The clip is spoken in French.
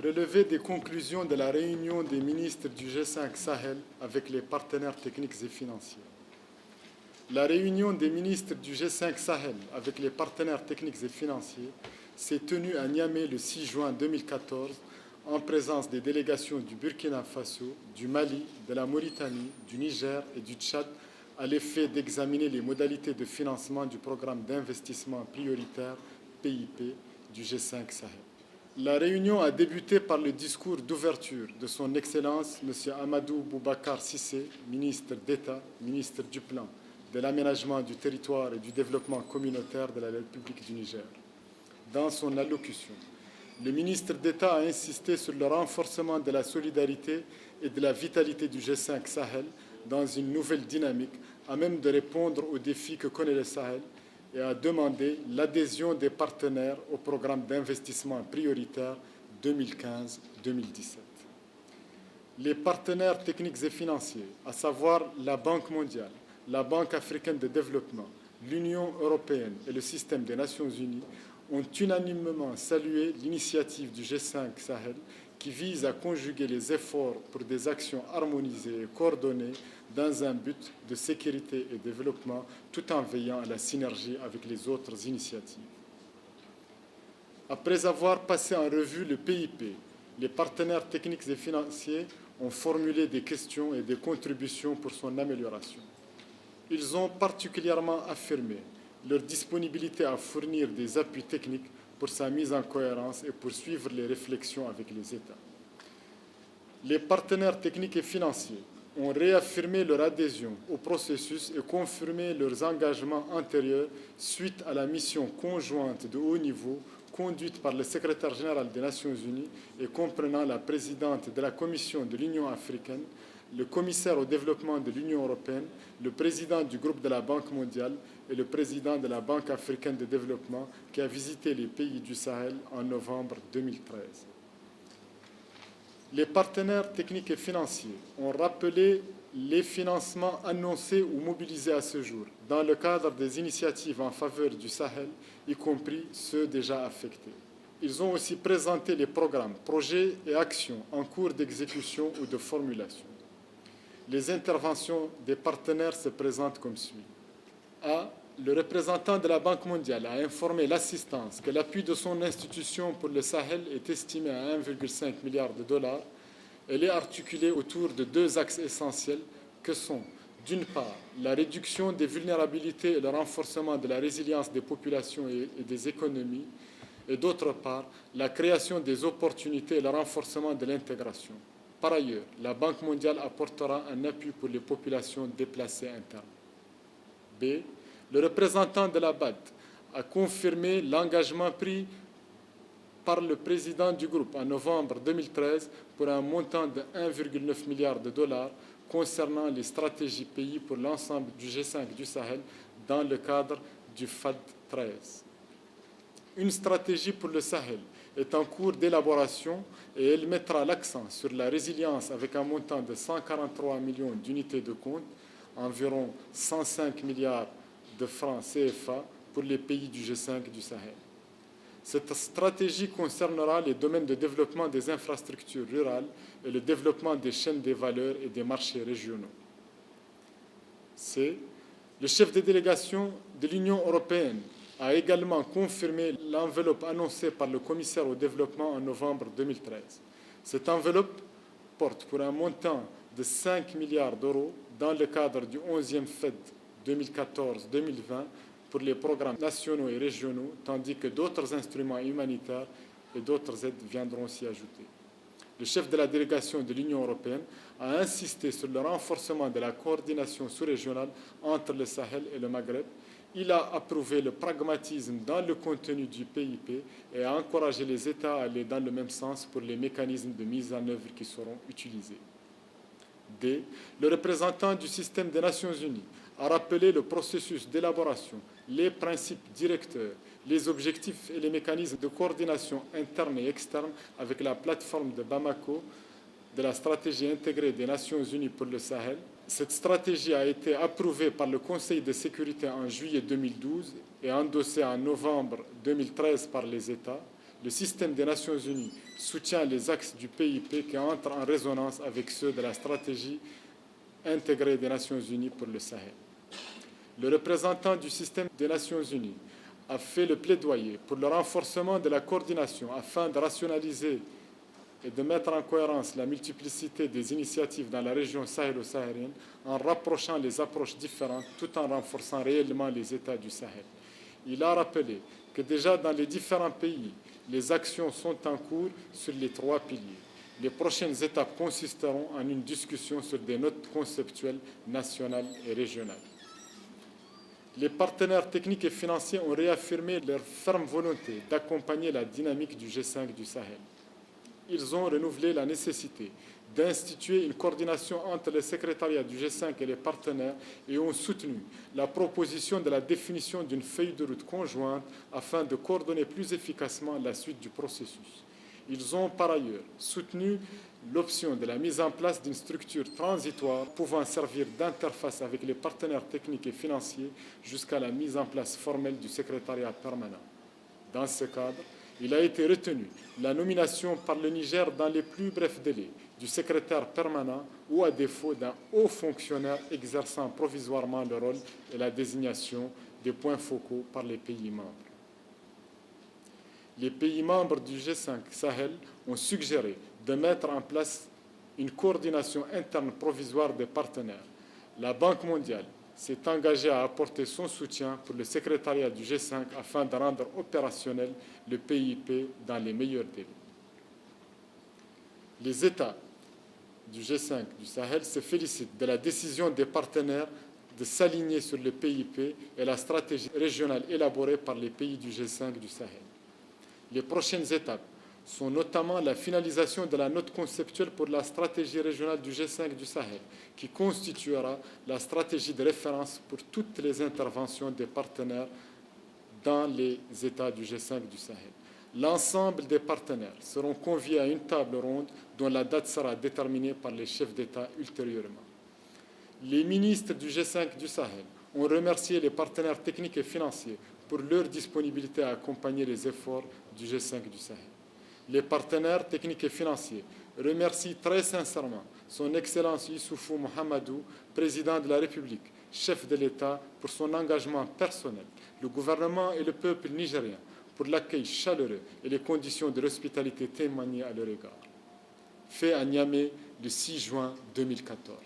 Relevé des conclusions de la réunion des ministres du G5 Sahel avec les partenaires techniques et financiers. La réunion des ministres du G5 Sahel avec les partenaires techniques et financiers s'est tenue à Niamey le 6 juin 2014 en présence des délégations du Burkina Faso, du Mali, de la Mauritanie, du Niger et du Tchad à l'effet d'examiner les modalités de financement du programme d'investissement prioritaire PIP du G5 Sahel. La réunion a débuté par le discours d'ouverture de son Excellence M. Amadou Boubacar Cissé, ministre d'État, ministre du Plan, de l'aménagement du territoire et du développement communautaire de la République du Niger. Dans son allocution, le ministre d'État a insisté sur le renforcement de la solidarité et de la vitalité du G5 Sahel dans une nouvelle dynamique à même de répondre aux défis que connaît le Sahel et a demandé l'adhésion des partenaires au programme d'investissement prioritaire 2015-2017. Les partenaires techniques et financiers, à savoir la Banque mondiale, la Banque africaine de développement, l'Union européenne et le système des Nations unies, ont unanimement salué l'initiative du G5 Sahel qui vise à conjuguer les efforts pour des actions harmonisées et coordonnées dans un but de sécurité et développement tout en veillant à la synergie avec les autres initiatives. Après avoir passé en revue le PIP, les partenaires techniques et financiers ont formulé des questions et des contributions pour son amélioration. Ils ont particulièrement affirmé leur disponibilité à fournir des appuis techniques pour sa mise en cohérence et poursuivre les réflexions avec les États. Les partenaires techniques et financiers ont réaffirmé leur adhésion au processus et confirmé leurs engagements antérieurs suite à la mission conjointe de haut niveau conduite par le secrétaire général des Nations unies et comprenant la présidente de la Commission de l'Union africaine, le commissaire au développement de l'Union européenne, le président du groupe de la Banque mondiale et le président de la Banque africaine de développement qui a visité les pays du Sahel en novembre 2013. Les partenaires techniques et financiers ont rappelé les financements annoncés ou mobilisés à ce jour dans le cadre des initiatives en faveur du Sahel, y compris ceux déjà affectés. Ils ont aussi présenté les programmes, projets et actions en cours d'exécution ou de formulation. Les interventions des partenaires se présentent comme suit. A. Le représentant de la Banque mondiale a informé l'assistance que l'appui de son institution pour le Sahel est estimé à 1,5 milliard de dollars. Elle est articulée autour de deux axes essentiels que sont, d'une part, la réduction des vulnérabilités et le renforcement de la résilience des populations et des économies, et d'autre part, la création des opportunités et le renforcement de l'intégration. Par ailleurs, la Banque mondiale apportera un appui pour les populations déplacées internes. B. Le représentant de la BAD a confirmé l'engagement pris par le président du groupe en novembre 2013 pour un montant de 1,9 milliard de dollars concernant les stratégies pays pour l'ensemble du G5 du Sahel dans le cadre du FAD 13. Une stratégie pour le Sahel est en cours d'élaboration et elle mettra l'accent sur la résilience avec un montant de 143 millions d'unités de compte, environ 105 milliards de francs CFA pour les pays du G5 du Sahel. Cette stratégie concernera les domaines de développement des infrastructures rurales et le développement des chaînes des valeurs et des marchés régionaux. C. Le chef de délégation de l'Union européenne a également confirmé l'enveloppe annoncée par le commissaire au développement en novembre 2013. Cette enveloppe porte pour un montant de 5 milliards d'euros dans le cadre du 11e FED 2014-2020 pour les programmes nationaux et régionaux, tandis que d'autres instruments humanitaires et d'autres aides viendront s'y ajouter. Le chef de la délégation de l'Union européenne a insisté sur le renforcement de la coordination sous-régionale entre le Sahel et le Maghreb. Il a approuvé le pragmatisme dans le contenu du PIP et a encouragé les États à aller dans le même sens pour les mécanismes de mise en œuvre qui seront utilisés. D. Le représentant du système des Nations unies a rappelé le processus d'élaboration, les principes directeurs, les objectifs et les mécanismes de coordination interne et externe avec la plateforme de Bamako de la stratégie intégrée des Nations unies pour le Sahel. Cette stratégie a été approuvée par le Conseil de sécurité en juillet 2012 et endossée en novembre 2013 par les États. Le système des Nations Unies soutient les axes du PIP qui entrent en résonance avec ceux de la stratégie intégrée des Nations Unies pour le Sahel. Le représentant du système des Nations Unies a fait le plaidoyer pour le renforcement de la coordination afin de rationaliser et de mettre en cohérence la multiplicité des initiatives dans la région sahélo-saharienne en rapprochant les approches différentes tout en renforçant réellement les États du Sahel. Il a rappelé que déjà dans les différents pays, les actions sont en cours sur les 3 piliers. Les prochaines étapes consisteront en une discussion sur des notes conceptuelles nationales et régionales. Les partenaires techniques et financiers ont réaffirmé leur ferme volonté d'accompagner la dynamique du G5 du Sahel. Ils ont renouvelé la nécessité d'instituer une coordination entre les secrétariats du G5 et les partenaires et ont soutenu la proposition de la définition d'une feuille de route conjointe afin de coordonner plus efficacement la suite du processus. Ils ont par ailleurs soutenu l'option de la mise en place d'une structure transitoire pouvant servir d'interface avec les partenaires techniques et financiers jusqu'à la mise en place formelle du secrétariat permanent. Dans ce cadre, il a été retenu la nomination par le Niger dans les plus brefs délais du secrétaire permanent ou à défaut d'un haut fonctionnaire exerçant provisoirement le rôle et la désignation des points focaux par les pays membres. Les pays membres du G5 Sahel ont suggéré de mettre en place une coordination interne provisoire des partenaires. La Banque mondiale s'est engagée à apporter son soutien pour le secrétariat du G5 afin de rendre opérationnel le PIP dans les meilleurs délais. Les États du G5 du Sahel se félicitent de la décision des partenaires de s'aligner sur le PIP et la stratégie régionale élaborée par les pays du G5 du Sahel. Les prochaines étapes sont notamment la finalisation de la note conceptuelle pour la stratégie régionale du G5 du Sahel, qui constituera la stratégie de référence pour toutes les interventions des partenaires dans les États du G5 du Sahel. L'ensemble des partenaires seront conviés à une table ronde dont la date sera déterminée par les chefs d'État ultérieurement. Les ministres du G5 du Sahel ont remercié les partenaires techniques et financiers pour leur disponibilité à accompagner les efforts du G5 du Sahel. Les partenaires techniques et financiers remercient très sincèrement son Excellence Issoufou Mohamedou, président de la République, chef de l'État, pour son engagement personnel, le gouvernement et le peuple nigérien pour l'accueil chaleureux et les conditions de l'hospitalité témoignées à leur égard. Fait à Niamey le 6 juin 2014.